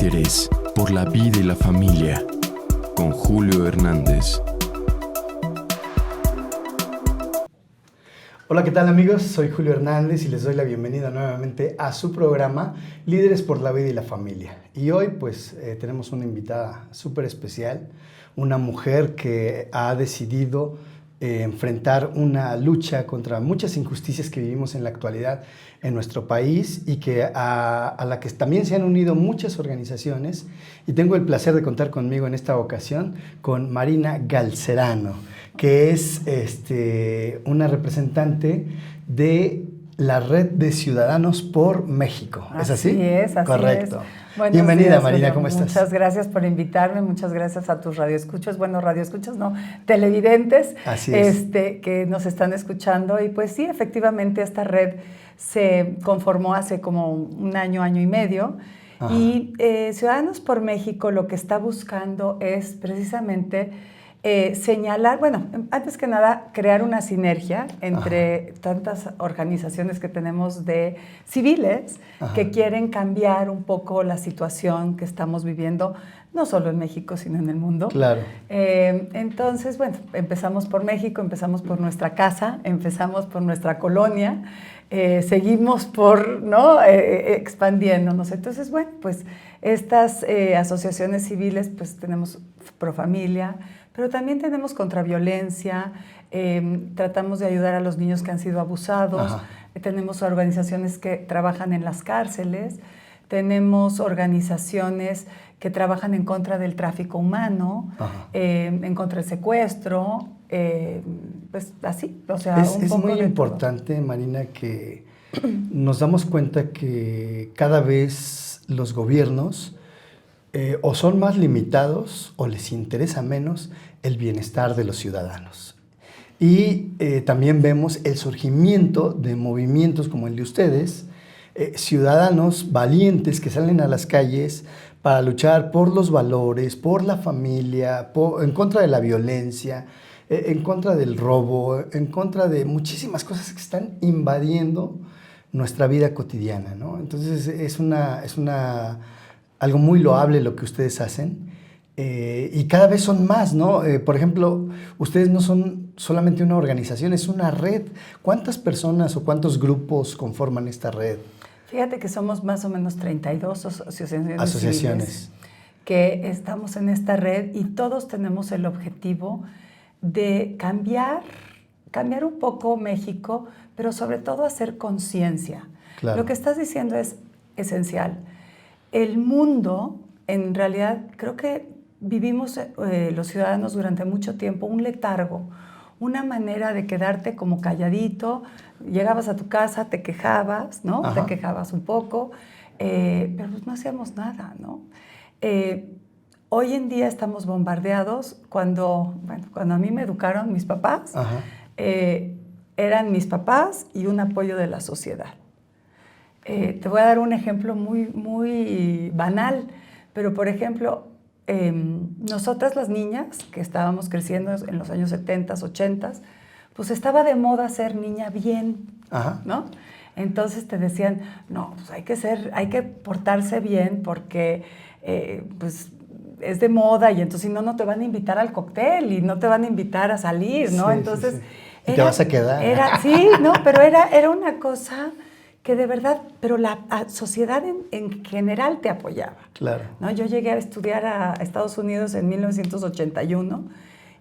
Líderes por la vida y la familia, con Julio Hernández. Hola, ¿qué tal amigos? Soy Julio Hernández y les doy la bienvenida nuevamente a su programa Líderes por la vida y la familia. Y hoy pues tenemos una invitada súper especial, una mujer que ha decidido enfrentar una lucha contra muchas injusticias que vivimos en la actualidad en nuestro país y que a la que también se han unido muchas organizaciones. Y tengo el placer de contar conmigo en esta ocasión con Marina Galcerano, que es una representante de la Red de Ciudadanos por México. ¿Es así? Así es. Correcto. Buenos Bienvenida, días, Marina, Julio. ¿cómo estás? Muchas gracias por invitarme, muchas gracias a tus radioescuchas, televidentes. Así es. Que nos están escuchando. Y pues sí, efectivamente esta red se conformó hace como un año y medio. Ajá. Y Ciudadanos por México lo que está buscando es precisamente señalar, antes que nada, crear una sinergia entre Ajá. tantas organizaciones que tenemos de civiles Ajá. que quieren cambiar un poco la situación que estamos viviendo, no solo en México, sino en el mundo. Claro. Entonces, empezamos por México, empezamos por nuestra casa, empezamos por nuestra colonia, seguimos expandiéndonos. Entonces, pues estas asociaciones civiles, pues tenemos Profamilia, pero también tenemos Contraviolencia, tratamos de ayudar a los niños que han sido abusados, tenemos organizaciones que trabajan en las cárceles, tenemos organizaciones que trabajan en contra del tráfico humano, en contra del secuestro, pues así, o sea, es muy importante, Marina, que nos damos cuenta que cada vez los gobiernos o son más limitados o les interesa menos el bienestar de los ciudadanos. Y también vemos el surgimiento de movimientos como el de ustedes, ciudadanos valientes que salen a las calles para luchar por los valores, por la familia, en contra de la violencia, en contra del robo, en contra de muchísimas cosas que están invadiendo nuestra vida cotidiana, ¿no? Entonces es algo muy loable lo que ustedes hacen y cada vez son más, ¿no? Por ejemplo, ustedes no son solamente una organización, es una red. ¿Cuántas personas o cuántos grupos conforman esta red? Fíjate que somos más o menos 32 asociaciones civiles que estamos en esta red y todos tenemos el objetivo de cambiar un poco México, pero sobre todo hacer conciencia. Claro. Lo que estás diciendo es esencial. El mundo, en realidad, creo que vivimos los ciudadanos durante mucho tiempo un letargo, una manera de quedarte como calladito, llegabas a tu casa, te quejabas, ¿no? Ajá. Te quejabas un poco, pero pues no hacíamos nada, ¿no? Hoy en día estamos bombardeados. Cuando a mí me educaron mis papás, eran mis papás y un apoyo de la sociedad. Te voy a dar un ejemplo muy, muy banal, pero por ejemplo, nosotras las niñas que estábamos creciendo en los años 70s, 80s, pues estaba de moda ser niña bien, ¿no? Entonces te decían, no, pues hay que portarse bien porque pues es de moda y entonces si no te van a invitar al cóctel y no te van a invitar a salir, ¿no? Sí, entonces... Sí. Y te vas a quedar. Pero era una cosa que de verdad, pero la sociedad en general te apoyaba. Claro. ¿No? Yo llegué a estudiar a Estados Unidos en 1981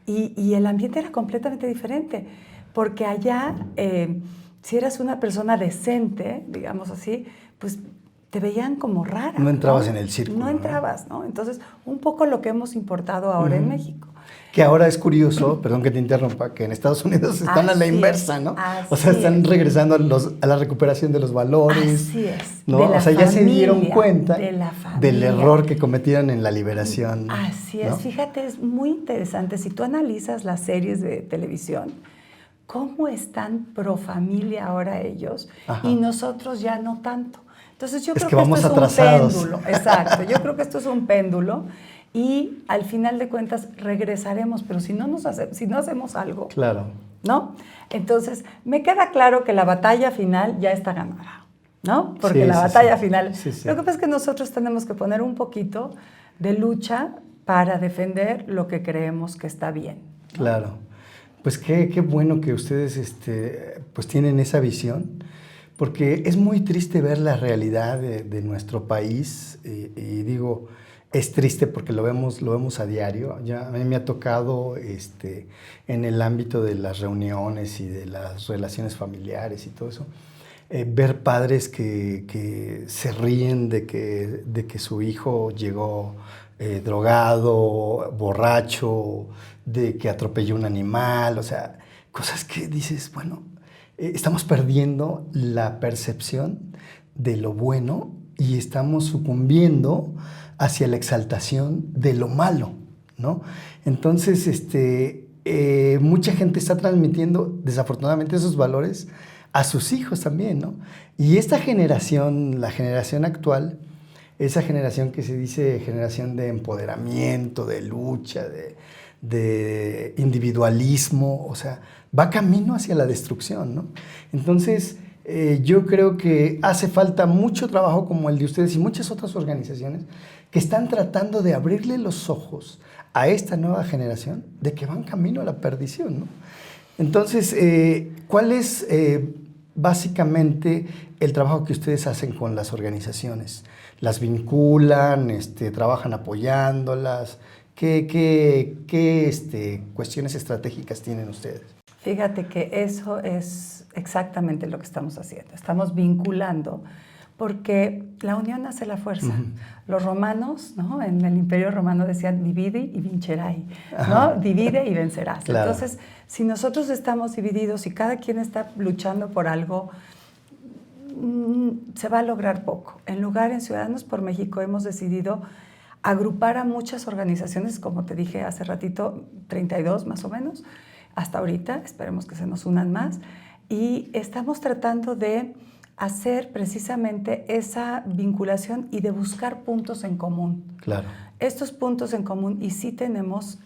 y el ambiente era completamente diferente, porque allá, si eras una persona decente, digamos así, pues te veían como rara. No entrabas en el círculo. No entrabas, ¿no? Entonces, un poco lo que hemos importado ahora en México. Que ahora es curioso, perdón que te interrumpa, que en Estados Unidos están a la inversa, ¿no? O sea, están regresando a la recuperación de los valores. Así es. ¿No? O sea, ya se dieron cuenta del error que cometieron en la liberación. Así es. ¿No? Fíjate, es muy interesante. Si tú analizas las series de televisión, cómo están pro familia ahora ellos y nosotros ya no tanto. Entonces yo creo que vamos esto es atrasados. Un péndulo. Exacto. Yo creo que esto es un péndulo. Y al final de cuentas regresaremos, pero si no hacemos algo, claro, ¿no? Entonces, me queda claro que la batalla final ya está ganada. ¿no? Porque Sí, la sí, batalla sí. final... Sí, sí. Lo que pasa es que nosotros tenemos que poner un poquito de lucha para defender lo que creemos que está bien, ¿no? Claro. Pues qué bueno que ustedes pues tienen esa visión, porque es muy triste ver la realidad de nuestro país, y digo, es triste porque lo vemos a diario. Ya a mí me ha tocado en el ámbito de las reuniones y de las relaciones familiares y todo eso, ver padres que se ríen de que su hijo llegó drogado, borracho, de que atropelló un animal, o sea, cosas que dices, bueno, estamos perdiendo la percepción de lo bueno y estamos sucumbiendo hacia la exaltación de lo malo, ¿no? Entonces, mucha gente está transmitiendo desafortunadamente esos valores a sus hijos también, ¿no? Y esta generación, la generación actual, esa generación que se dice generación de empoderamiento, de lucha, de individualismo, o sea, va camino hacia la destrucción, ¿no? Entonces, yo creo que hace falta mucho trabajo como el de ustedes y muchas otras organizaciones que están tratando de abrirle los ojos a esta nueva generación de que van camino a la perdición, ¿no? Entonces, ¿cuál es básicamente el trabajo que ustedes hacen con las organizaciones? ¿Las vinculan? ¿Trabajan apoyándolas? ¿Qué cuestiones estratégicas tienen ustedes? Fíjate que eso es exactamente lo que estamos haciendo. Estamos vinculando, porque la unión hace la fuerza. Uh-huh. Los romanos, ¿no? En el Imperio Romano decían divide y vincerai, ¿no? Ajá. Divide y vencerás. Claro. Entonces, si nosotros estamos divididos y cada quien está luchando por algo, se va a lograr poco. En lugar, en Ciudadanos por México hemos decidido agrupar a muchas organizaciones, como te dije hace ratito, 32 más o menos, hasta ahorita, esperemos que se nos unan más, y estamos tratando de hacer precisamente esa vinculación y de buscar puntos en común. Claro. Estos puntos en común, y sí tenemos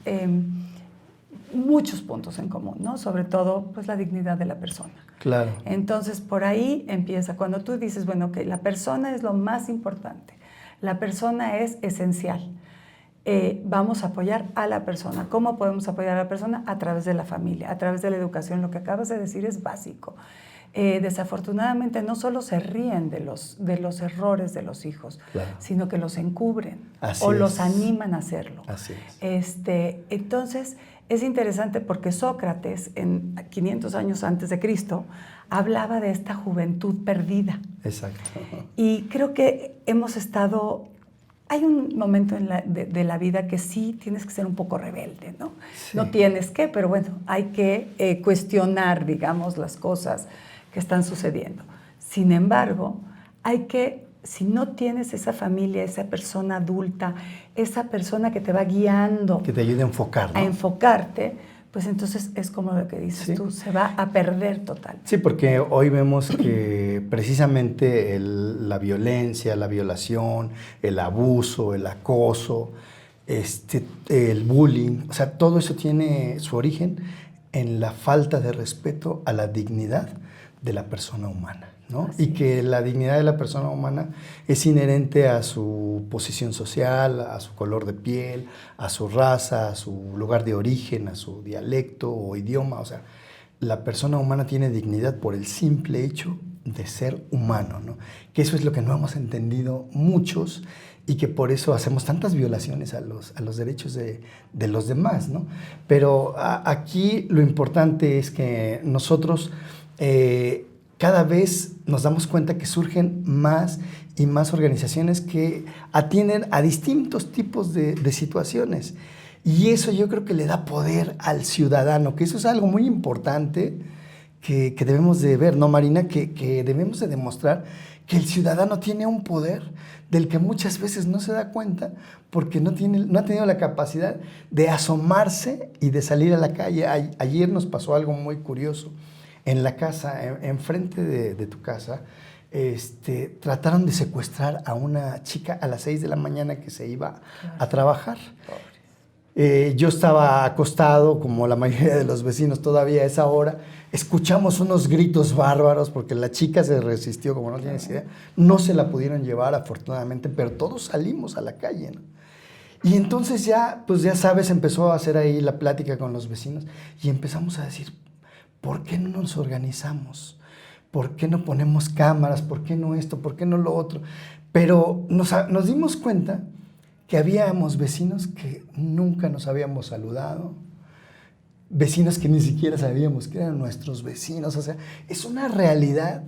muchos puntos en común, ¿no? Sobre todo, pues, la dignidad de la persona. Claro. Entonces, por ahí empieza. Cuando tú dices, bueno, que la persona es lo más importante, la persona es esencial. Vamos a apoyar a la persona. ¿Cómo podemos apoyar a la persona? A través de la familia, a través de la educación. Lo que acabas de decir es básico. Desafortunadamente no solo se ríen de los errores de los hijos, claro, sino que los encubren. Así o es. Los animan a hacerlo. Así es. Entonces, es interesante porque Sócrates, en 500 años antes de Cristo, hablaba de esta juventud perdida. Exacto. Y creo que hemos estado... Hay un momento de la vida que sí tienes que ser un poco rebelde, ¿no? Sí. No tienes que, pero bueno, hay que cuestionar, digamos, las cosas que están sucediendo. Sin embargo, hay que, si no tienes esa familia, esa persona adulta, esa persona que te va guiando... Que te ayude a enfocar, ¿no? A enfocarte, pues entonces es como lo que dices, sí, tú, se va a perder total. Sí, porque hoy vemos que precisamente la violencia, la violación, el abuso, el acoso, el bullying, o sea, todo eso tiene su origen en la falta de respeto a la dignidad de la persona humana, ¿no? Y que la dignidad de la persona humana es inherente a su posición social, a su color de piel, a su raza, a su lugar de origen, a su dialecto o idioma. O sea, la persona humana tiene dignidad por el simple hecho de ser humano, ¿no? Que eso es lo que no hemos entendido muchos y que por eso hacemos tantas violaciones a los derechos de los demás, ¿no? Pero aquí lo importante es que nosotros... cada vez nos damos cuenta que surgen más y más organizaciones que atienden a distintos tipos de situaciones. Y eso yo creo que le da poder al ciudadano, que eso es algo muy importante que debemos de ver, ¿no, Marina? Que debemos de demostrar que el ciudadano tiene un poder del que muchas veces no se da cuenta porque no ha tenido la capacidad de asomarse y de salir a la calle. Ayer nos pasó algo muy curioso. En la casa, enfrente de tu casa, trataron de secuestrar a una chica a las 6 de la mañana que se iba a trabajar. Yo estaba acostado, como la mayoría de los vecinos todavía a esa hora. Escuchamos unos gritos bárbaros porque la chica se resistió, como no tienes idea. No se la pudieron llevar, afortunadamente, pero todos salimos a la calle, ¿no? Y entonces ya, pues ya sabes, empezó a hacer ahí la plática con los vecinos y empezamos a decir, ¿por qué no nos organizamos? ¿Por qué no ponemos cámaras? ¿Por qué no esto? ¿Por qué no lo otro? Pero nos dimos cuenta que habíamos vecinos que nunca nos habíamos saludado, vecinos que ni siquiera sabíamos que eran nuestros vecinos. O sea, es una realidad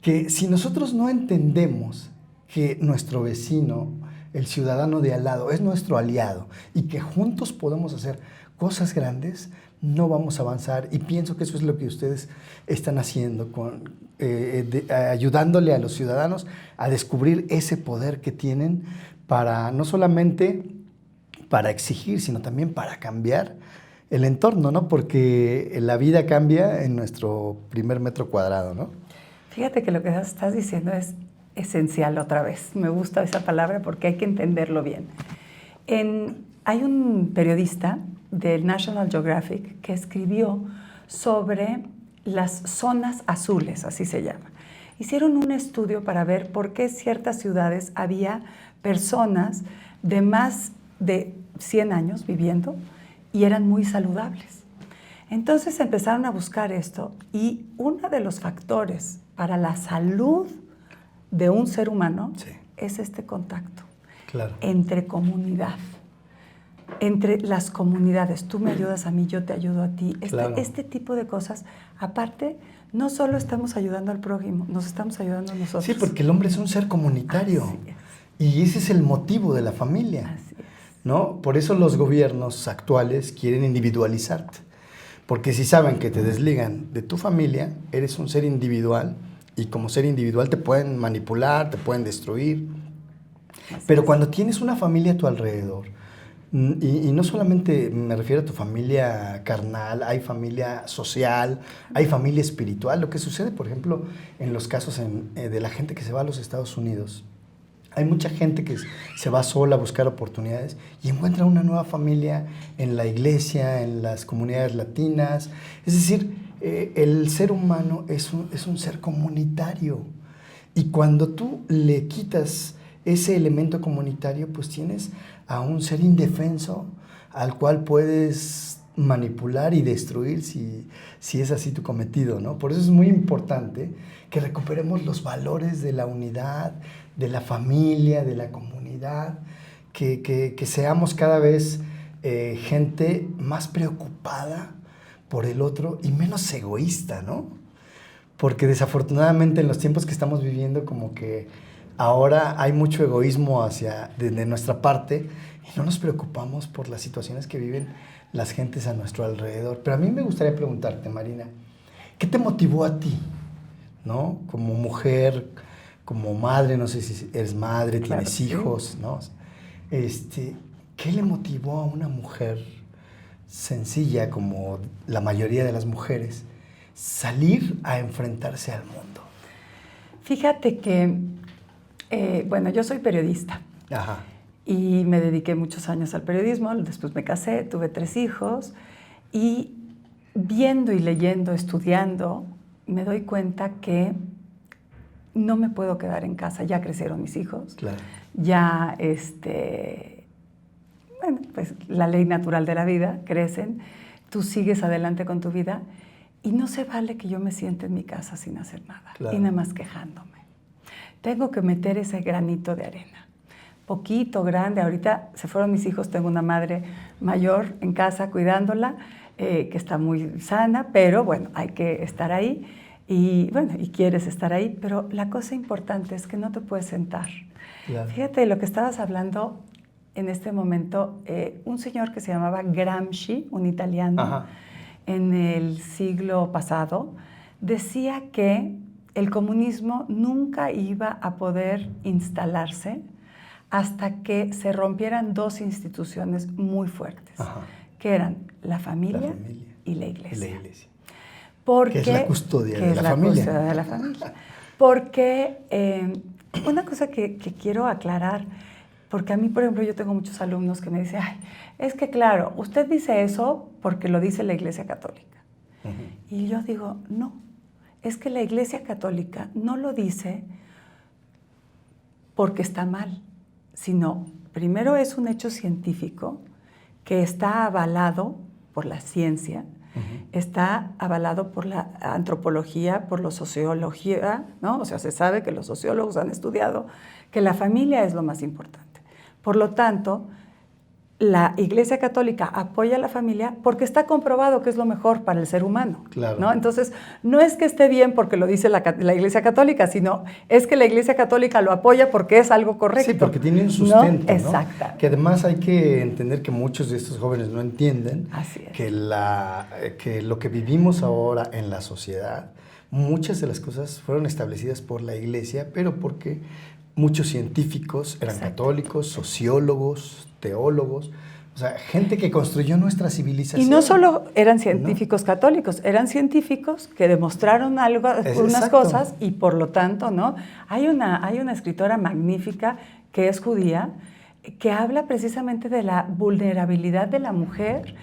que si nosotros no entendemos que nuestro vecino, el ciudadano de al lado, es nuestro aliado y que juntos podemos hacer cosas grandes, no vamos a avanzar. Y pienso que eso es lo que ustedes están haciendo, ayudándole a los ciudadanos a descubrir ese poder que tienen para no solamente para exigir, sino también para cambiar el entorno, ¿no? Porque la vida cambia en nuestro primer metro cuadrado, ¿no? Fíjate que lo que estás diciendo es esencial otra vez. Me gusta esa palabra porque hay que entenderlo bien. Hay un periodista del National Geographic que escribió sobre las zonas azules, así se llama. Hicieron un estudio para ver por qué en ciertas ciudades había personas de más de 100 años viviendo y eran muy saludables. Entonces empezaron a buscar esto y uno de los factores para la salud de un ser humano es este contacto entre comunidad, entre las comunidades. Tú me ayudas a mí, yo te ayudo a ti. Este tipo de cosas, aparte, no solo estamos ayudando al prójimo, nos estamos ayudando a nosotros. Sí, porque el hombre es un ser comunitario. Y ese es el motivo de la familia. Así es. ¿No? Por eso los gobiernos actuales quieren individualizarte. Porque si saben que te desligan de tu familia, eres un ser individual y como ser individual te pueden manipular, te pueden destruir. Pero cuando tienes una familia a tu alrededor, y no solamente me refiero a tu familia carnal, hay familia social, hay familia espiritual. Lo que sucede, por ejemplo, en los casos de la gente que se va a los Estados Unidos, hay mucha gente que se va sola a buscar oportunidades y encuentra una nueva familia en la iglesia, en las comunidades latinas. Es decir, el ser humano es un ser comunitario. Y cuando tú le quitas ese elemento comunitario, pues tienes a un ser indefenso al cual puedes manipular y destruir si es así tu cometido, ¿no? Por eso es muy importante que recuperemos los valores de la unidad, de la familia, de la comunidad, que seamos cada vez gente más preocupada por el otro y menos egoísta, ¿no? Porque desafortunadamente en los tiempos que estamos viviendo como que ahora hay mucho egoísmo de nuestra parte y no nos preocupamos por las situaciones que viven las gentes a nuestro alrededor. Pero a mí me gustaría preguntarte, Marina, ¿qué te motivó a ti, ¿no? Como mujer, como madre, no sé si eres madre, tienes hijos, ¿no? ¿Qué le motivó a una mujer sencilla como la mayoría de las mujeres salir a enfrentarse al mundo? Fíjate que, bueno, yo soy periodista. Ajá. Y me dediqué muchos años al periodismo, después me casé, tuve 3 hijos y viendo y leyendo, estudiando, me doy cuenta que no me puedo quedar en casa. Ya crecieron mis hijos. Claro. Ya, bueno, pues la ley natural de la vida, crecen, tú sigues adelante con tu vida y no se vale que yo me siente en mi casa sin hacer nada, claro, y nada más quejándome. Tengo que meter ese granito de arena. Poquito, grande. Ahorita se fueron mis hijos, tengo una madre mayor en casa cuidándola, que está muy sana, pero bueno, hay que estar ahí y bueno, y quieres estar ahí, pero la cosa importante es que no te puedes sentar. Claro. Fíjate, lo que estabas hablando en este momento, un señor que se llamaba Gramsci, un italiano, ajá, en el siglo pasado, decía que el comunismo nunca iba a poder instalarse hasta que se rompieran 2 instituciones muy fuertes, ajá, que eran la familia y la iglesia. Y la iglesia. Porque, que es la custodia de la familia. Custodia de la familia. Porque una cosa que quiero aclarar, Porque a mí, por ejemplo, yo tengo muchos alumnos que me dicen, ay, es que claro, usted dice eso porque lo dice la Iglesia Católica. Uh-huh. Y yo digo, no, es que la Iglesia Católica no lo dice porque está mal, sino primero es un hecho científico que está avalado por la ciencia, está avalado por la antropología, por la sociología, ¿no? O sea, se sabe que los sociólogos han estudiado que la familia es lo más importante. Por lo tanto, la Iglesia Católica apoya a la familia porque está comprobado que es lo mejor para el ser humano, claro, ¿no? Entonces, no es que esté bien porque lo dice la Iglesia Católica, sino es que la Iglesia Católica lo apoya porque es algo correcto. Sí, porque tiene un sustento, ¿no? Exacto. Que además hay que entender que muchos de estos jóvenes no entienden que lo que vivimos ahora en la sociedad, muchas de las cosas fueron establecidas por la Iglesia, pero porque muchos científicos eran católicos, sociólogos, teólogos, o sea, gente que construyó nuestra civilización. Y no solo eran científicos católicos, eran científicos que demostraron unas cosas y por lo tanto, ¿no? Hay una escritora magnífica que es judía, que habla precisamente de la vulnerabilidad de la mujer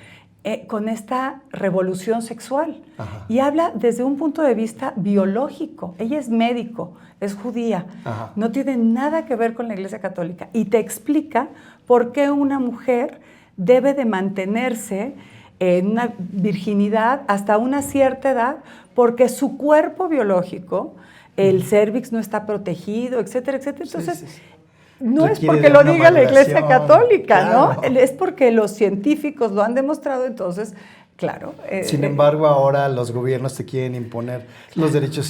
con esta revolución sexual. Ajá. Y habla desde un punto de vista biológico. Ella es médico, es judía, ajá, no tiene nada que ver con la Iglesia Católica y te explica por qué una mujer debe de mantenerse en una virginidad hasta una cierta edad porque su cuerpo biológico, el cérvix no está protegido, etcétera, etcétera. Entonces, sí. No es porque lo diga la Iglesia Católica, claro, ¿no? Es porque los científicos lo han demostrado, entonces, claro. Sin embargo, ahora los gobiernos te quieren imponer los derechos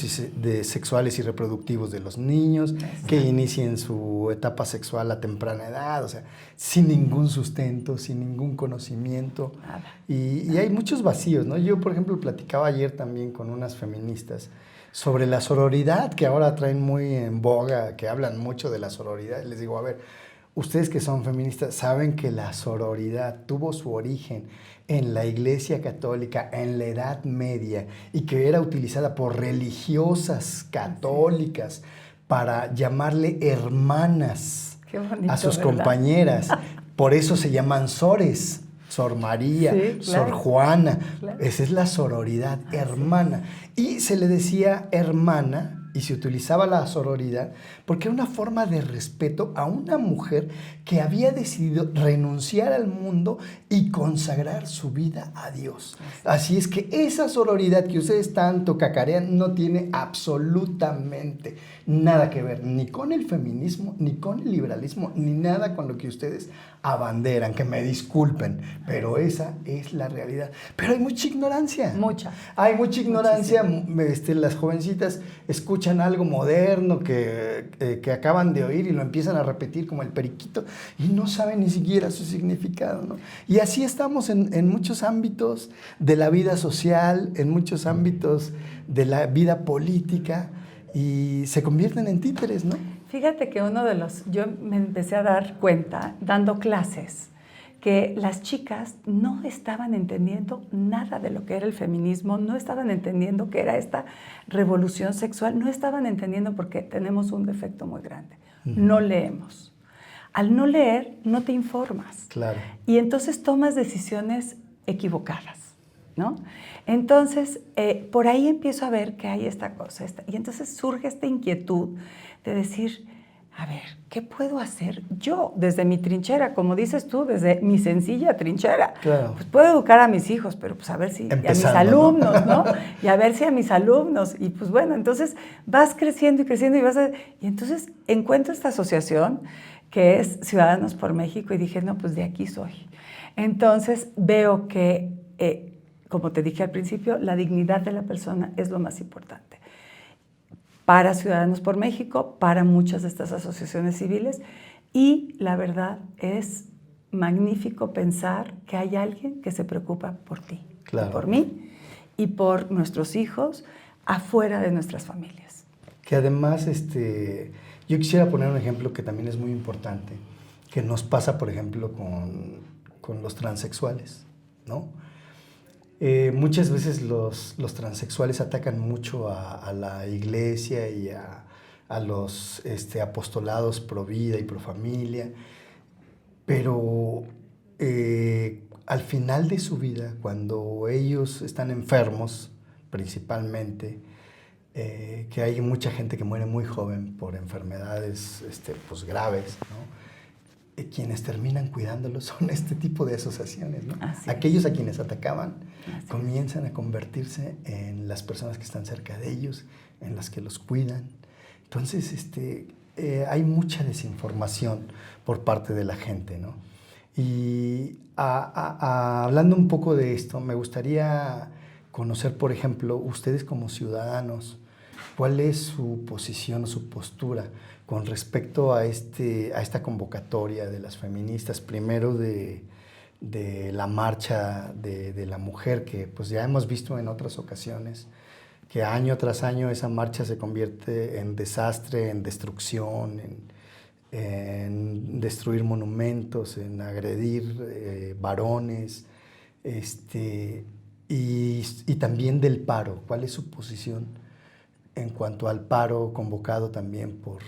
sexuales y reproductivos de los niños, exacto, que inicien su etapa sexual a temprana edad, o sea, sin ningún sustento, sin ningún conocimiento. Y hay muchos vacíos, ¿no? Yo, por ejemplo, platicaba ayer también con unas feministas sobre la sororidad, que ahora traen muy en boga, que hablan mucho de la sororidad. Les digo, a ver, ustedes que son feministas saben que la sororidad tuvo su origen en la Iglesia Católica en la Edad Media y que era utilizada por religiosas católicas para llamarle hermanas bonito, a sus compañeras. Por eso se llaman sores. Sor María, sí, claro, Sor Juana, claro, esa es la sororidad, hermana. Y se le decía hermana y se utilizaba la sororidad porque era una forma de respeto a una mujer que había decidido renunciar al mundo y consagrar su vida a Dios. Así es que esa sororidad que ustedes tanto cacarean no tiene absolutamente nada que ver ni con el feminismo, ni con el liberalismo, ni nada con lo que ustedes abanderan, que me disculpen, pero esa es la realidad. Pero hay mucha ignorancia. Mucha. Hay mucha ignorancia. Las jovencitas escuchan algo moderno que acaban de oír y lo empiezan a repetir como el periquito y no saben ni siquiera su significado, ¿no? Y así estamos en muchos ámbitos de la vida social, en muchos ámbitos de la vida política y se convierten en títeres, ¿no? Fíjate que yo me empecé a dar cuenta, dando clases, que las chicas no estaban entendiendo nada de lo que era el feminismo, no estaban entendiendo qué era esta revolución sexual, no estaban entendiendo porque tenemos un defecto muy grande, no leemos. Al no leer, no te informas. Claro. Y entonces tomas decisiones equivocadas, ¿no? Entonces, por ahí empiezo a ver que hay esta cosa, y entonces surge esta inquietud de decir, a ver, ¿qué puedo hacer yo desde mi trinchera? Como dices tú, desde mi sencilla trinchera. Claro. Pues puedo educar a mis hijos, pero pues a ver si a mis alumnos, ¿no? Y a ver si a mis alumnos. Y pues bueno, entonces vas creciendo y creciendo y entonces encuentro esta asociación que es Ciudadanos por México y dije, no, pues de aquí soy. Entonces veo que, como te dije al principio, la dignidad de la persona es lo más importante. Para Ciudadanos por México, para muchas de estas asociaciones civiles, y la verdad es magnífico pensar que hay alguien que se preocupa por ti, claro, por mí y por nuestros hijos afuera de nuestras familias. Que además, yo quisiera poner un ejemplo que también es muy importante, que nos pasa, por ejemplo, con los transexuales, ¿no? Muchas veces los transexuales atacan mucho a la iglesia y a los apostolados pro vida y pro familia, pero al final de su vida, cuando ellos están enfermos, principalmente, que hay mucha gente que muere muy joven por enfermedades pues graves, ¿no? Quienes terminan cuidándolos son este tipo de asociaciones, ¿no? Aquellos a quienes atacaban comienzan a convertirse en las personas que están cerca de ellos, en las que los cuidan. Entonces, hay mucha desinformación por parte de la gente, ¿no? Y hablando un poco de esto, me gustaría conocer, por ejemplo, ustedes como ciudadanos, ¿cuál es su posición o su postura con respecto a esta convocatoria de las feministas? Primero de la marcha de la mujer, que pues ya hemos visto en otras ocasiones, que año tras año esa marcha se convierte en desastre, en destrucción, en destruir monumentos, en agredir varones, y también del paro. ¿Cuál es su posición en cuanto al paro convocado también por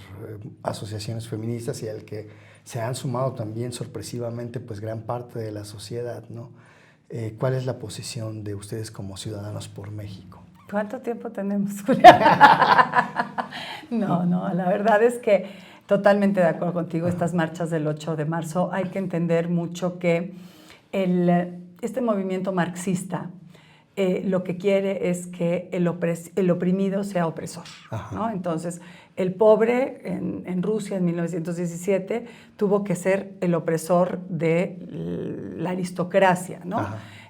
asociaciones feministas y al que se han sumado también sorpresivamente pues gran parte de la sociedad, ¿no? ¿Cuál es la posición de ustedes como Ciudadanos por México? ¿Cuánto tiempo tenemos, Julia? No, la verdad es que totalmente de acuerdo contigo. Estas marchas del 8 de marzo hay que entender mucho que este movimiento marxista lo que quiere es que el oprimido sea opresor, ¿no? Entonces, el pobre en Rusia en 1917 tuvo que ser el opresor de la aristocracia, ¿no?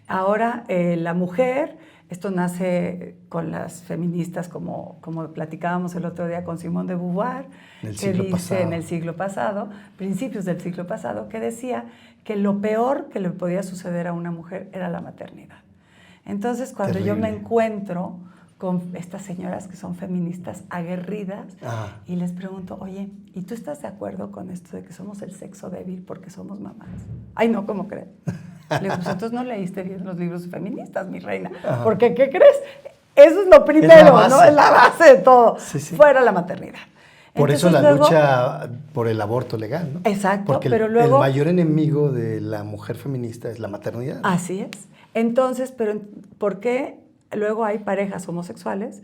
Ahora, la mujer, esto nace con las feministas, como platicábamos el otro día con Simone de Beauvoir, en el siglo pasado, principios del siglo pasado, que decía que lo peor que le podía suceder a una mujer era la maternidad. Entonces, cuando yo me encuentro con estas señoras que son feministas aguerridas y les pregunto, oye, ¿y tú estás de acuerdo con esto de que somos el sexo débil porque somos mamás? Ay, no, ¿cómo crees? Le digo, pues entonces no leíste bien los libros feministas, mi reina. Porque, ¿qué crees? Eso es lo primero, ¿no? Es la base de todo. Sí. Fuera la maternidad. Por eso la lucha por el aborto legal, ¿no? Exacto, porque pero luego el mayor enemigo de la mujer feminista es la maternidad. Así es. Entonces, pero ¿por qué luego hay parejas homosexuales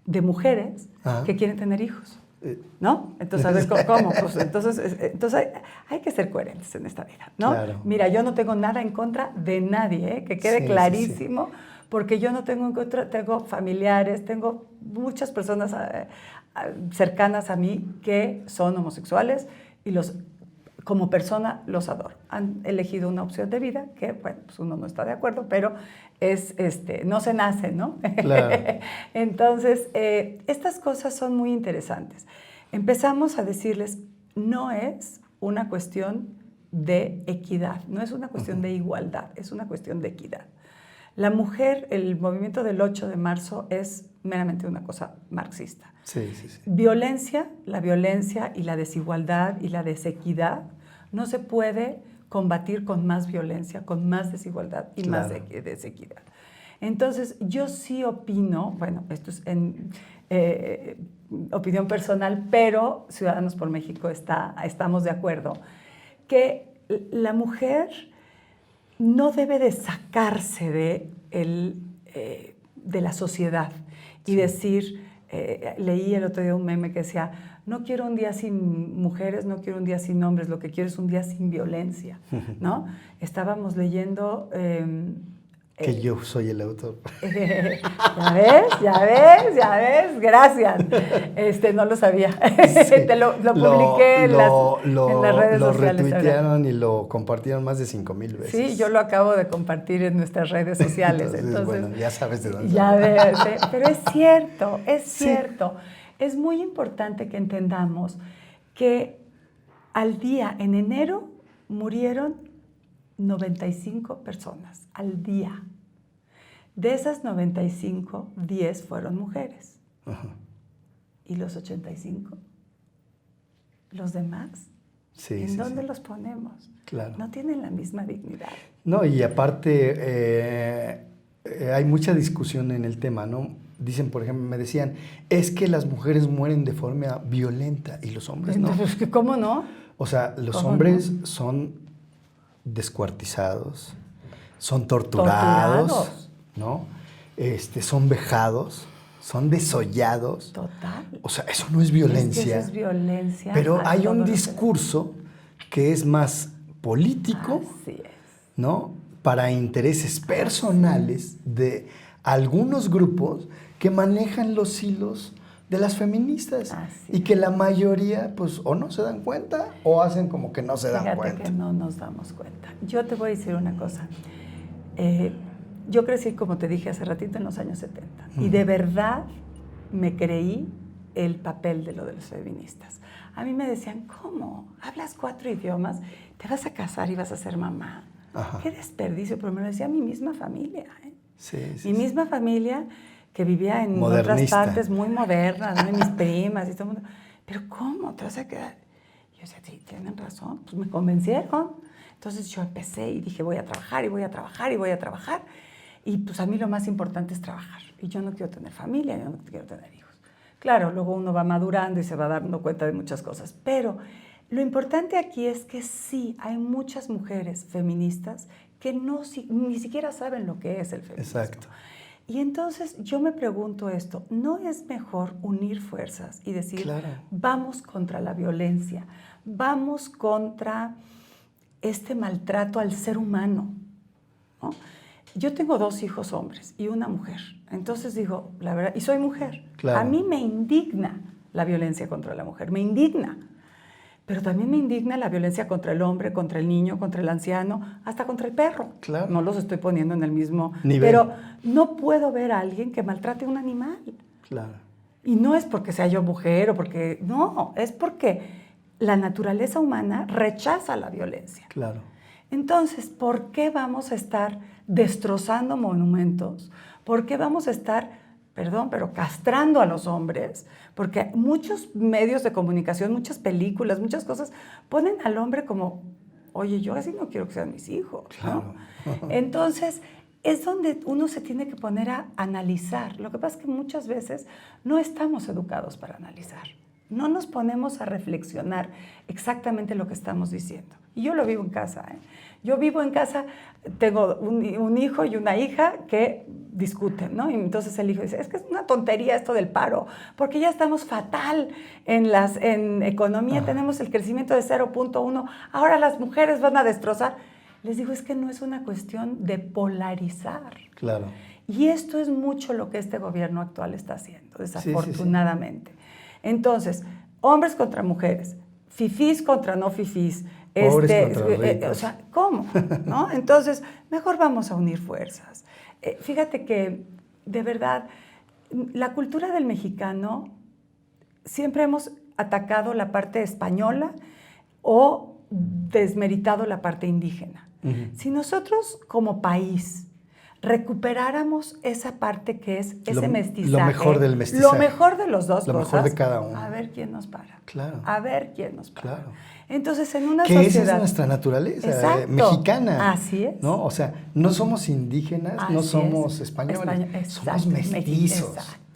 de mujeres que quieren tener hijos? ¿No? Entonces, a ver, ¿cómo? Pues, entonces hay que ser coherentes en esta vida, ¿no? Claro. Mira, yo no tengo nada en contra de nadie, que quede clarísimo, porque yo no tengo en contra, tengo familiares, tengo muchas personas cercanas a mí que son homosexuales y como persona los adoro. Han elegido una opción de vida que, bueno, pues uno no está de acuerdo, pero no se nace, ¿no? Claro. Entonces, estas cosas son muy interesantes. Empezamos a decirles, no es una cuestión de equidad, no es una cuestión de igualdad, es una cuestión de equidad. La mujer, el movimiento del 8 de marzo es meramente una cosa marxista. Sí. La violencia y la desigualdad y la desequidad no se puede combatir con más violencia, con más desigualdad y más desequidad. Entonces, yo sí opino, bueno, esto es en opinión personal, pero Ciudadanos por México estamos de acuerdo, que la mujer no debe de sacarse de la sociedad y decir, leí el otro día un meme que decía, no quiero un día sin mujeres, no quiero un día sin hombres, lo que quiero es un día sin violencia, ¿no? Estábamos leyendo... que yo soy el autor. ¿Ya ves? Gracias. No lo sabía. Sí. Lo publiqué en las redes sociales. Lo retuitearon y lo compartieron más de 5,000 veces. Sí, yo lo acabo de compartir en nuestras redes sociales. Entonces, bueno, ya sabes de dónde. Ya ves, pero es cierto, cierto. Es muy importante que entendamos que al día, en enero, murieron 95 personas al día. De esas 95, 10 fueron mujeres. ¿Y los 85? ¿Los demás? ¿En dónde los ponemos? Claro. No tienen la misma dignidad. No, y aparte hay mucha discusión en el tema, ¿no? Dicen, por ejemplo, me decían, es que las mujeres mueren de forma violenta y los hombres no. Entonces, ¿cómo no? O sea, los hombres son descuartizados, son torturados, ¿no? Son vejados, son desollados. Total. O sea, eso no es violencia. Es que eso es violencia. Pero hay un discurso que es más político, así es, ¿no? Para intereses personales de algunos grupos que manejan los hilos de las feministas. Así y que la mayoría, pues, o no se dan cuenta o hacen como que no se dan cuenta. Fíjate que no nos damos cuenta. Yo te voy a decir una cosa. Yo crecí, como te dije hace ratito, en los años 70. Y de verdad me creí el papel de lo de los feministas. A mí me decían, ¿cómo? ¿Hablas 4 idiomas? ¿Te vas a casar y vas a ser mamá? Ajá. ¡Qué desperdicio! Pero me lo decía mi misma familia. Sí, mi misma familia que vivía en otras partes muy modernas, ¿no? Y mis primas y todo el mundo. ¿Pero cómo? ¿Te vas a quedar? Y yo decía, sí, tienen razón. Pues me convencieron. Entonces yo empecé y dije, voy a trabajar y voy a trabajar y voy a trabajar. Y pues a mí lo más importante es trabajar. Y yo no quiero tener familia, yo no quiero tener hijos. Claro, luego uno va madurando y se va dando cuenta de muchas cosas. Pero lo importante aquí es que sí, hay muchas mujeres feministas que ni siquiera saben lo que es el feminismo. Exacto. Y entonces yo me pregunto esto, ¿no es mejor unir fuerzas y decir, claro, vamos contra la violencia, vamos contra este maltrato al ser humano, ¿no? Yo tengo 2 hijos hombres y una mujer. Entonces digo, la verdad, y soy mujer. Claro. A mí me indigna la violencia contra la mujer, me indigna. Pero también me indigna la violencia contra el hombre, contra el niño, contra el anciano, hasta contra el perro. Claro. No los estoy poniendo en el mismo nivel. Pero no puedo ver a alguien que maltrate a un animal. Claro. Y no es porque sea yo mujer o porque... No, es porque la naturaleza humana rechaza la violencia. Claro. Entonces, ¿por qué vamos a estar destrozando monumentos? ¿Por qué vamos a estar, perdón, pero castrando a los hombres? Porque muchos medios de comunicación, muchas películas, muchas cosas ponen al hombre como, oye, yo así no quiero que sean mis hijos, ¿no? Claro. Entonces, es donde uno se tiene que poner a analizar. Lo que pasa es que muchas veces no estamos educados para analizar. No nos ponemos a reflexionar exactamente lo que estamos diciendo. Y yo lo vivo en casa, ¿eh? Yo vivo en casa, tengo un hijo y una hija que discuten, ¿no? Y entonces el hijo dice, es que es una tontería esto del paro, porque ya estamos fatal en economía, tenemos el crecimiento de 0.1, ahora las mujeres van a destrozar. Les digo, es que no es una cuestión de polarizar. Claro. Y esto es mucho lo que este gobierno actual está haciendo, desafortunadamente. Sí. Entonces, hombres contra mujeres, fifís contra no fifís, pobres contra ricos. O sea, ¿cómo? ¿No? Entonces, mejor vamos a unir fuerzas. Fíjate que, de verdad, la cultura del mexicano, siempre hemos atacado la parte española o desmeritado la parte indígena. Uh-huh. Si nosotros, como país, recuperáramos esa parte que es ese mestizaje. Lo mejor del mestizaje. Lo mejor de los dos lo cosas. Lo mejor de cada uno. A ver quién nos para. Claro. A ver quién nos para. Claro. Entonces, en una que sociedad... esa es nuestra naturaleza mexicana. Así es. ¿No? O sea, no somos indígenas, así no somos españoles, somos mestizos. Exacto.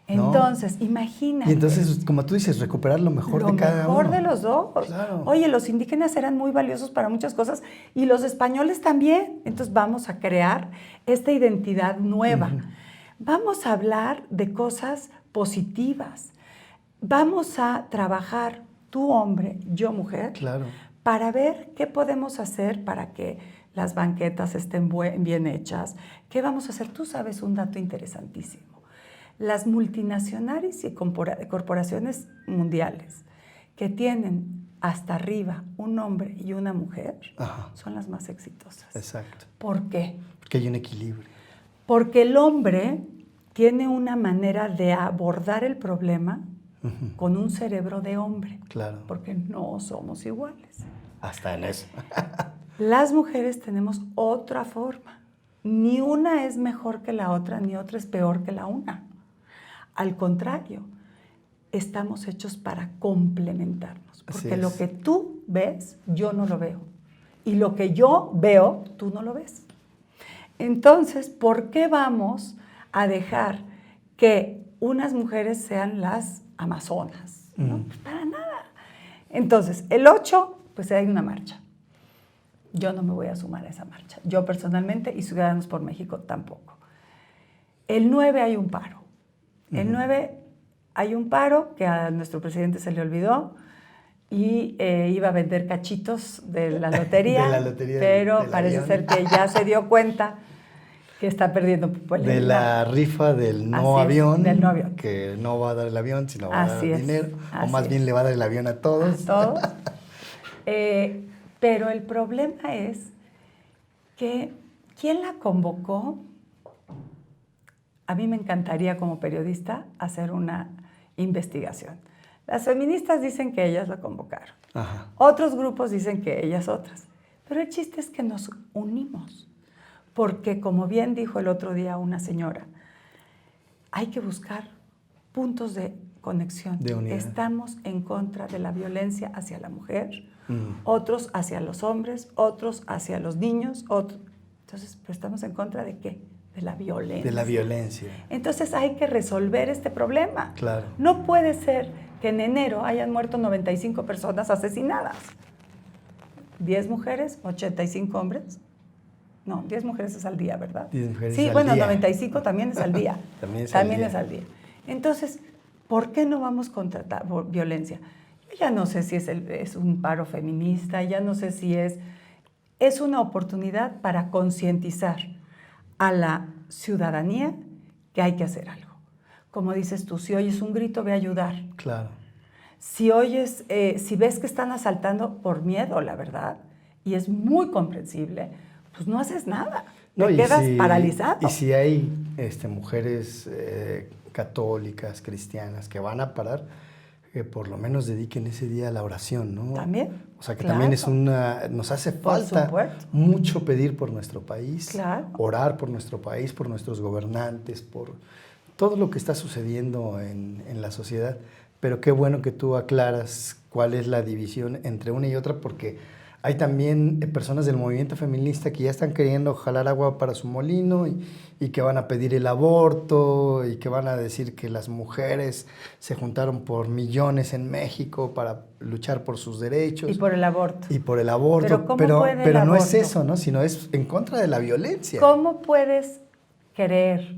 Entonces, ¿no? Imagínate. Y entonces, como tú dices, recuperar lo mejor de cada uno. Lo mejor de los dos. Claro. Oye, los indígenas eran muy valiosos para muchas cosas y los españoles también. Entonces, vamos a crear esta identidad nueva. Uh-huh. Vamos a hablar de cosas positivas. Vamos a trabajar, tú hombre, yo mujer, claro, para ver qué podemos hacer para que las banquetas estén bien hechas. ¿Qué vamos a hacer? Tú sabes un dato interesantísimo. Las multinacionales y corporaciones mundiales que tienen hasta arriba un hombre y una mujer, ajá, son las más exitosas. Exacto. ¿Por qué? Porque hay un equilibrio. Porque el hombre tiene una manera de abordar el problema uh-huh, con un cerebro de hombre. Claro. Porque no somos iguales. Hasta en eso. Las mujeres tenemos otra forma. Ni una es mejor que la otra, ni otra es peor que la una. Al contrario, estamos hechos para complementarnos. Porque lo que tú ves, yo no lo veo. Y lo que yo veo, tú no lo ves. Entonces, ¿por qué vamos a dejar que unas mujeres sean las amazonas? ¿No? Pues para nada. Entonces, el 8, pues hay una marcha. yo no me voy a sumar a esa marcha. Yo personalmente y Ciudadanos por México tampoco. El 9 hay un paro. El 9 hay un paro que a nuestro presidente se le olvidó y iba a vender cachitos de la lotería, pero parece ser que ya se dio cuenta que está perdiendo popularidad. De la rifa del no avión, del no avión, que no va a dar el avión, sino va a dar dinero, o más es. bien le va a dar el avión a todos. A todos. Pero el problema es que ¿quién la convocó? A mí me encantaría como periodista hacer una investigación. Las feministas dicen que ellas la convocaron. Ajá. Otros grupos dicen que ellas otras. Pero el chiste es que nos unimos. Porque, como bien dijo el otro día una señora, hay que buscar puntos de conexión. De unidad. Estamos en contra de la violencia hacia la mujer, otros hacia los hombres, otros hacia los niños, otros. Entonces, ¿pero estamos en contra de qué? De la violencia. De la violencia. Entonces hay que resolver este problema. Claro. No puede ser que en enero hayan muerto 95 personas asesinadas. 10 mujeres, 85 hombres. No, 10 mujeres es al día, ¿verdad? 10 mujeres sí, al bueno, día. 95 también es al día. También es al día. Entonces, ¿por qué no vamos contra la violencia? Yo ya no sé si es un paro feminista, ya no sé si es una oportunidad para concientizar a la ciudadanía que hay que hacer algo. Como dices tú, si oyes un grito, ve a ayudar. Claro. Si oyes, si ves que están asaltando por miedo, la verdad, y es muy comprensible, pues no haces nada. Te quedas paralizado. Y si hay mujeres católicas, cristianas, que van a parar, que por lo menos dediquen ese día a la oración, ¿no? También. O sea, que claro. También nos hace falta mucho pedir por nuestro país, claro. Orar por nuestro país, por nuestros gobernantes, por todo lo que está sucediendo en la sociedad. Pero qué bueno que tú aclaras cuál es la división entre una y otra, porque hay también personas del movimiento feminista que ya están queriendo jalar agua para su molino y que van a pedir el aborto y que van a decir que las mujeres se juntaron por millones en México para luchar por sus derechos. Y por el aborto. Y por el aborto. Pero no es eso, ¿no? Sino es en contra de la violencia. ¿Cómo puedes creer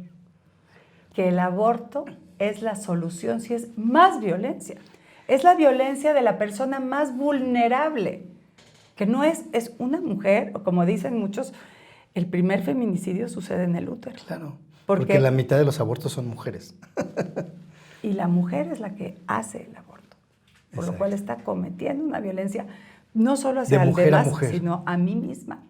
que el aborto es la solución si es más violencia? Es la violencia de la persona más vulnerable. Que no es una mujer, o como dicen muchos, el primer feminicidio sucede en el útero. Claro, porque la mitad de los abortos son mujeres. Y la mujer es la que hace el aborto, por lo cual está cometiendo una violencia no solo hacia el demás, sino a mí misma.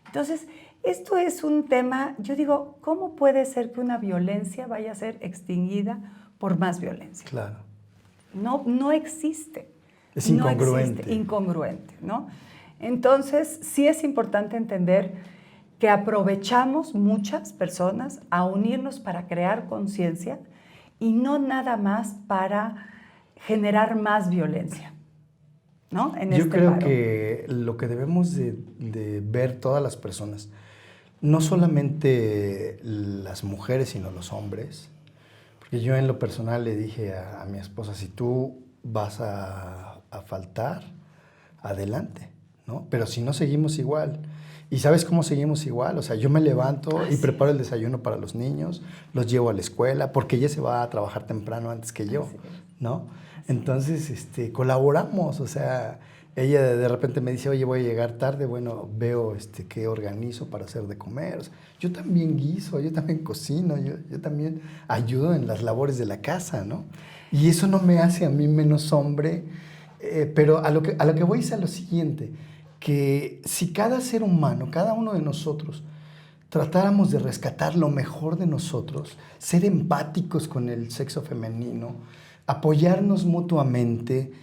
Entonces, esto es un tema, yo digo, ¿cómo puede ser que una violencia vaya a ser extinguida por más violencia? Claro. No existe. Es incongruente. No existe, incongruente, ¿no? Entonces, sí es importante entender que aprovechamos muchas personas a unirnos para crear conciencia y no nada más para generar más violencia, ¿no? Yo creo que lo que debemos de ver todas las personas, no solamente las mujeres, sino los hombres, porque yo en lo personal le dije a mi esposa, si tú vas a faltar, adelante, ¿no? Pero si no, seguimos igual. ¿Y sabes cómo seguimos igual? O sea, yo me levanto y preparo el desayuno para los niños, los llevo a la escuela, porque ella se va a trabajar temprano antes que yo, ¿no? Entonces, colaboramos, o sea, ella de repente me dice, oye, voy a llegar tarde, bueno, veo qué organizo para hacer de comer. O sea, yo también guiso, yo también cocino, yo también ayudo en las labores de la casa, ¿no? Y eso no me hace a mí menos hombre, pero a lo que voy es a lo siguiente, que si cada ser humano, cada uno de nosotros, tratáramos de rescatar lo mejor de nosotros, ser empáticos con el sexo femenino, apoyarnos mutuamente,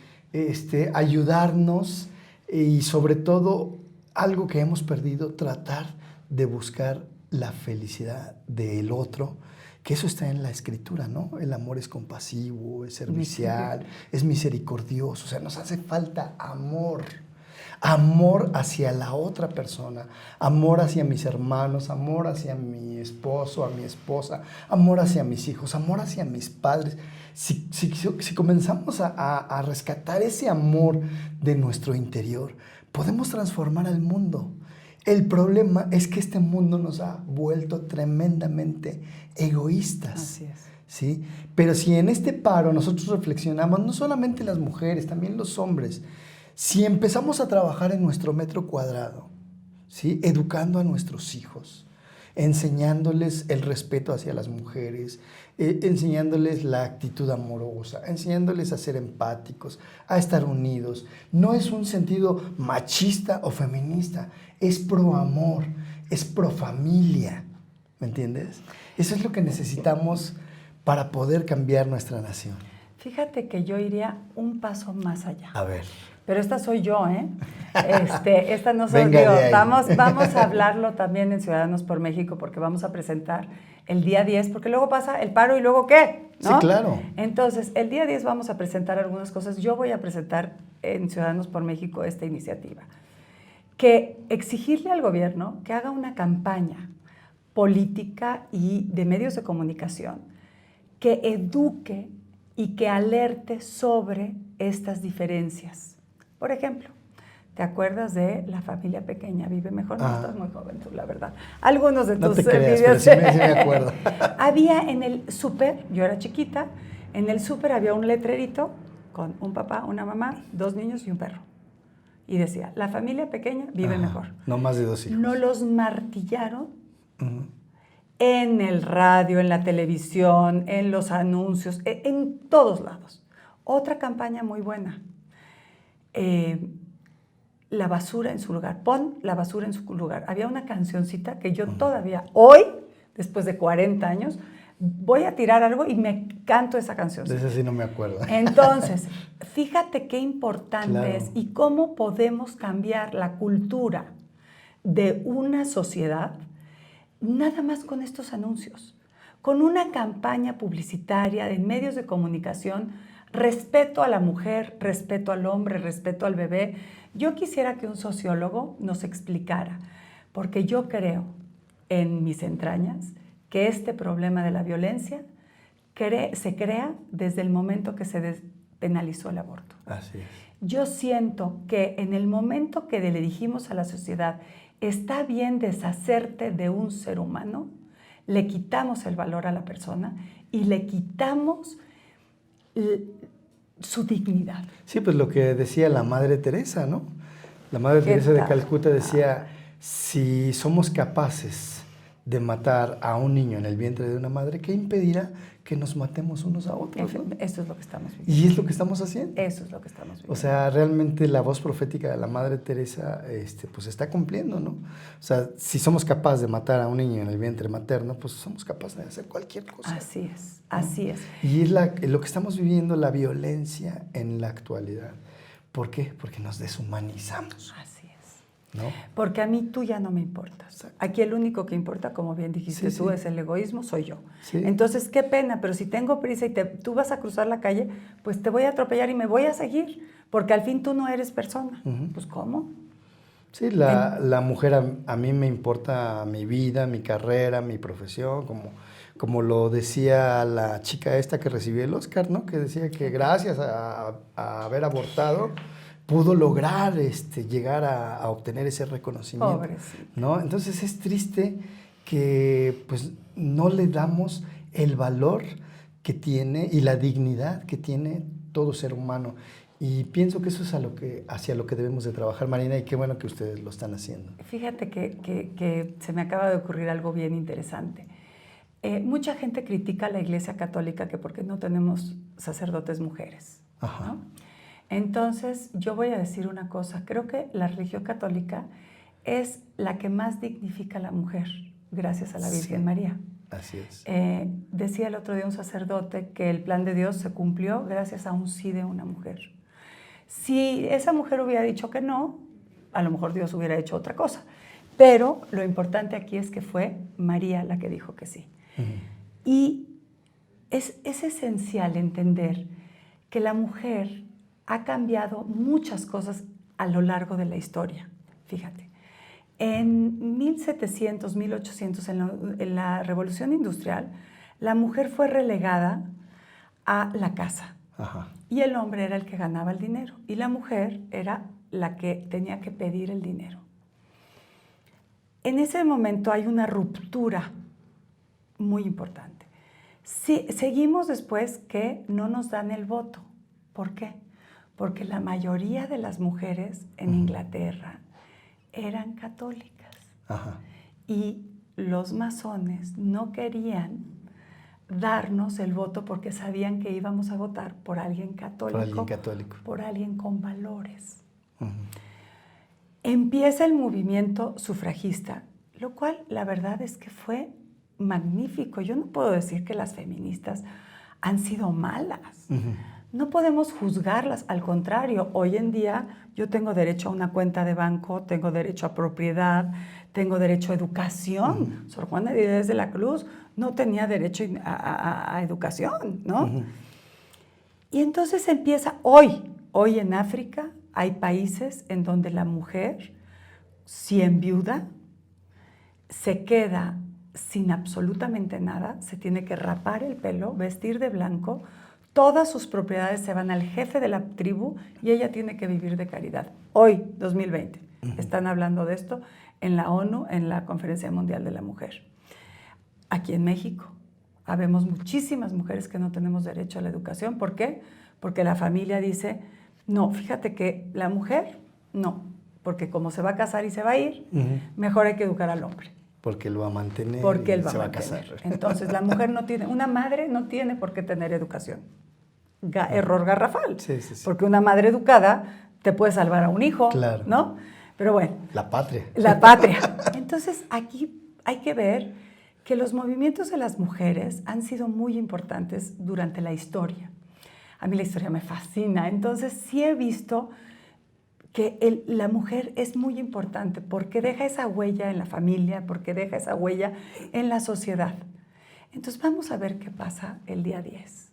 ayudarnos y sobre todo, algo que hemos perdido, tratar de buscar la felicidad del otro, que eso está en la Escritura, ¿no? El amor es compasivo, es servicial, es misericordioso, o sea, nos hace falta amor. Amor hacia la otra persona, amor hacia mis hermanos, amor hacia mi esposo, a mi esposa, amor hacia mis hijos, amor hacia mis padres. Si comenzamos a rescatar ese amor de nuestro interior, podemos transformar al mundo. El problema es que este mundo nos ha vuelto tremendamente egoístas. Así es. ¿Sí? Pero si en este paro nosotros reflexionamos, no solamente las mujeres, también los hombres, si empezamos a trabajar en nuestro metro cuadrado, ¿sí? Educando a nuestros hijos, enseñándoles el respeto hacia las mujeres, enseñándoles la actitud amorosa, enseñándoles a ser empáticos, a estar unidos. No es un sentido machista o feminista, es pro amor, es pro familia, ¿me entiendes? Eso es lo que necesitamos para poder cambiar nuestra nación. Fíjate que yo iría un paso más allá. A ver. Pero esta soy yo, ¿eh? Esta no soy Venga yo. de ahí. Vamos a hablarlo también en Ciudadanos por México, porque vamos a presentar el día 10, porque luego pasa el paro y luego ¿qué? ¿No? Sí, claro. Entonces, el día 10 vamos a presentar algunas cosas. Yo voy a presentar en Ciudadanos por México esta iniciativa. Que exigirle al gobierno que haga una campaña política y de medios de comunicación que eduque y que alerte sobre estas diferencias. Por ejemplo, ¿te acuerdas de La familia pequeña vive mejor? No, estás muy joven tú, la verdad. Algunos de tus no te creas, videos. pero sí me acuerdo. Había en el súper, yo era chiquita, en el súper había un letrerito con un papá, una mamá, 2 niños y un perro. Y decía, la familia pequeña vive mejor. No más de 2 hijos. No los martillaron en el radio, en la televisión, en los anuncios, en todos lados. Otra campaña muy buena. La basura en su lugar. Pon la basura en su lugar. Había una cancioncita que yo todavía, hoy, después de 40 años, voy a tirar algo y me canto esa canción. De esa sí no me acuerdo. Entonces, fíjate qué importante Claro. es y cómo podemos cambiar la cultura de una sociedad nada más con estos anuncios, con una campaña publicitaria en medios de comunicación, respeto a la mujer, respeto al hombre, respeto al bebé. Yo quisiera que un sociólogo nos explicara, porque yo creo en mis entrañas que este problema de la violencia se crea desde el momento que se despenalizó el aborto. Así es. Yo siento que en el momento que le dijimos a la sociedad, está bien deshacerte de un ser humano, le quitamos el valor a la persona y le quitamos su dignidad. Sí, pues lo que decía la Madre Teresa, ¿no? La Madre Teresa de Calcuta decía, si somos capaces de matar a un niño en el vientre de una madre, ¿qué impedirá que nos matemos unos a otros? ¿No? Eso es lo que estamos viviendo. Y es lo que estamos haciendo. Eso es lo que estamos viviendo. O sea, realmente la voz profética de la Madre Teresa pues está cumpliendo, ¿no? O sea, si somos capaces de matar a un niño en el vientre materno, pues somos capaces de hacer cualquier cosa. Así es, así es. Y es lo que estamos viviendo, la violencia en la actualidad. ¿Por qué? Porque nos deshumanizamos. Así es. ¿No? Porque a mí tú ya no me importas. Exacto. Aquí el único que importa, como bien dijiste tú, es el egoísmo, soy yo. Sí. Entonces, qué pena, pero si tengo prisa y tú vas a cruzar la calle, pues te voy a atropellar y me voy a seguir, porque al fin tú no eres persona. Pues, ¿cómo? Sí, la mujer a mí me importa mi vida, mi carrera, mi profesión, como lo decía la chica esta que recibió el Oscar, ¿no? Que decía que gracias a haber abortado pudo lograr llegar a obtener ese reconocimiento. Pobrecito. ¿No? Entonces es triste que pues no le damos el valor que tiene y la dignidad que tiene todo ser humano. Y pienso que eso es hacia lo que debemos de trabajar, Marina, y qué bueno que ustedes lo están haciendo. Fíjate que se me acaba de ocurrir algo bien interesante. Mucha gente critica a la Iglesia Católica que porque no tenemos sacerdotes mujeres, Ajá. ¿no? Entonces, yo voy a decir una cosa. Creo que la religión católica es la que más dignifica a la mujer, gracias a la Virgen María. Así es. Decía el otro día un sacerdote que el plan de Dios se cumplió gracias a un sí de una mujer. Si esa mujer hubiera dicho que no, a lo mejor Dios hubiera hecho otra cosa. Pero lo importante aquí es que fue María la que dijo que sí. Y es esencial entender que la mujer ha cambiado muchas cosas a lo largo de la historia. Fíjate, en 1700, 1800, en la Revolución Industrial, la mujer fue relegada a la casa. Ajá. Y el hombre era el que ganaba el dinero y la mujer era la que tenía que pedir el dinero. En ese momento hay una ruptura muy importante. Sí, seguimos después que no nos dan el voto. ¿Por qué? Porque la mayoría de las mujeres en Inglaterra eran católicas. Ajá. Y los masones no querían darnos el voto porque sabían que íbamos a votar por alguien católico. Por alguien católico. Por alguien con valores. Uh-huh. Empieza el movimiento sufragista, lo cual la verdad es que fue magnífico. Yo no puedo decir que las feministas han sido malas. Uh-huh. No podemos juzgarlas, al contrario. Hoy en día yo tengo derecho a una cuenta de banco, tengo derecho a propiedad, tengo derecho a educación. Sor Juana Díaz de la Cruz no tenía derecho a educación, ¿no? Uh-huh. Y entonces empieza hoy en África hay países en donde la mujer, si enviuda, se queda sin absolutamente nada, se tiene que rapar el pelo, vestir de blanco, todas sus propiedades se van al jefe de la tribu y ella tiene que vivir de caridad. Hoy, 2020, están hablando de esto en la ONU, en la Conferencia Mundial de la Mujer. Aquí en México, habemos muchísimas mujeres que no tenemos derecho a la educación. ¿Por qué? Porque la familia dice, no, fíjate que la mujer, no, porque como se va a casar y se va a ir, mejor hay que educar al hombre. Porque él va a mantener porque él se va a mantener. casar. Entonces, la mujer no tiene, una madre no tiene por qué tener educación. Error garrafal. Sí. Porque una madre educada te puede salvar a un hijo, claro. ¿no? Pero bueno. La patria. La patria. Entonces, aquí hay que ver que los movimientos de las mujeres han sido muy importantes durante la historia. A mí la historia me fascina. Entonces, sí he visto que la mujer es muy importante porque deja esa huella en la familia, porque deja esa huella en la sociedad. Entonces vamos a ver qué pasa el día 10.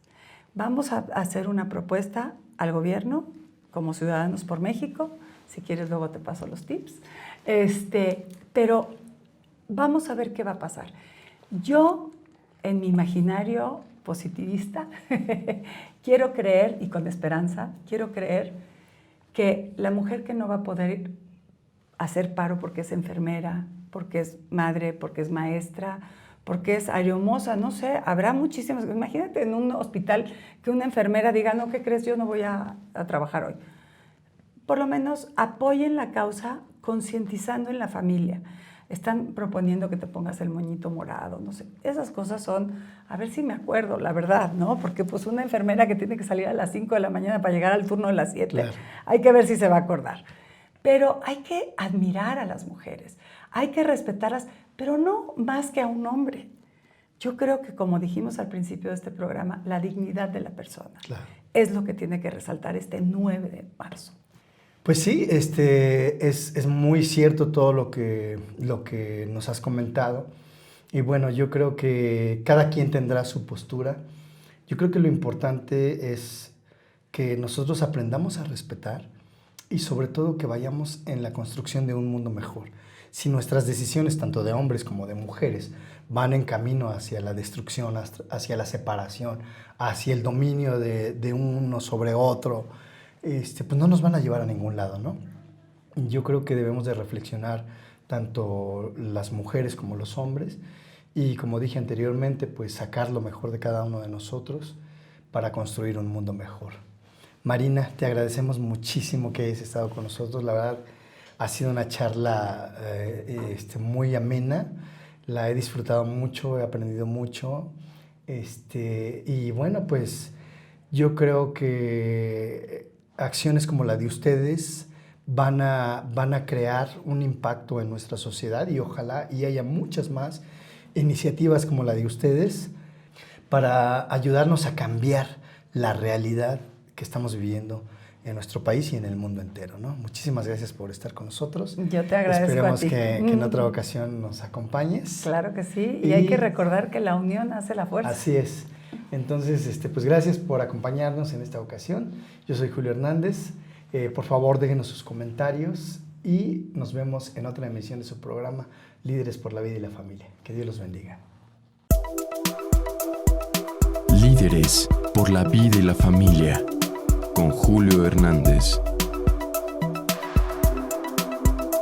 Vamos a hacer una propuesta al gobierno como Ciudadanos por México. Si quieres luego te paso los tips. Pero vamos a ver qué va a pasar. Yo, en mi imaginario positivista, quiero creer, y con esperanza, quiero creer que la mujer que no va a poder hacer paro porque es enfermera, porque es madre, porque es maestra, porque es aeromoza, no sé, habrá muchísimas. Imagínate en un hospital que una enfermera diga, no, ¿qué crees? Yo no voy a trabajar hoy. Por lo menos apoyen la causa concientizando en la familia. Están proponiendo que te pongas el moñito morado, no sé. Esas cosas son, a ver si me acuerdo, la verdad, ¿no? Porque pues una enfermera que tiene que salir a las 5 de la mañana para llegar al turno de las 7, claro. Hay que ver si se va a acordar. Pero hay que admirar a las mujeres, hay que respetarlas, pero no más que a un hombre. Yo creo que, como dijimos al principio de este programa, la dignidad de la persona es lo que tiene que resaltar este 9 de marzo. Pues sí, es muy cierto todo lo que nos has comentado. Y bueno, yo creo que cada quien tendrá su postura. Yo creo que lo importante es que nosotros aprendamos a respetar y sobre todo que vayamos en la construcción de un mundo mejor. Si nuestras decisiones, tanto de hombres como de mujeres, van en camino hacia la destrucción, hacia la separación, hacia el dominio de uno sobre otro, pues no nos van a llevar a ningún lado, ¿no? Yo creo que debemos de reflexionar tanto las mujeres como los hombres y, como dije anteriormente, pues sacar lo mejor de cada uno de nosotros para construir un mundo mejor. Marina, te agradecemos muchísimo que hayas estado con nosotros. La verdad, ha sido una charla muy amena. La he disfrutado mucho, he aprendido mucho. Y bueno, pues yo creo que acciones como la de ustedes van a crear un impacto en nuestra sociedad y ojalá y haya muchas más iniciativas como la de ustedes para ayudarnos a cambiar la realidad que estamos viviendo en nuestro país y en el mundo entero, ¿no? Muchísimas gracias por estar con nosotros. Yo te agradezco. Esperemos a ti. Que en otra ocasión nos acompañes. Claro que sí, y hay que recordar que la unión hace la fuerza. Así es. Entonces, pues gracias por acompañarnos en esta ocasión. Yo soy Julio Hernández. Por favor, déjenos sus comentarios y nos vemos en otra emisión de su programa Líderes por la Vida y la Familia. Que Dios los bendiga. Líderes por la vida y la familia, con Julio Hernández.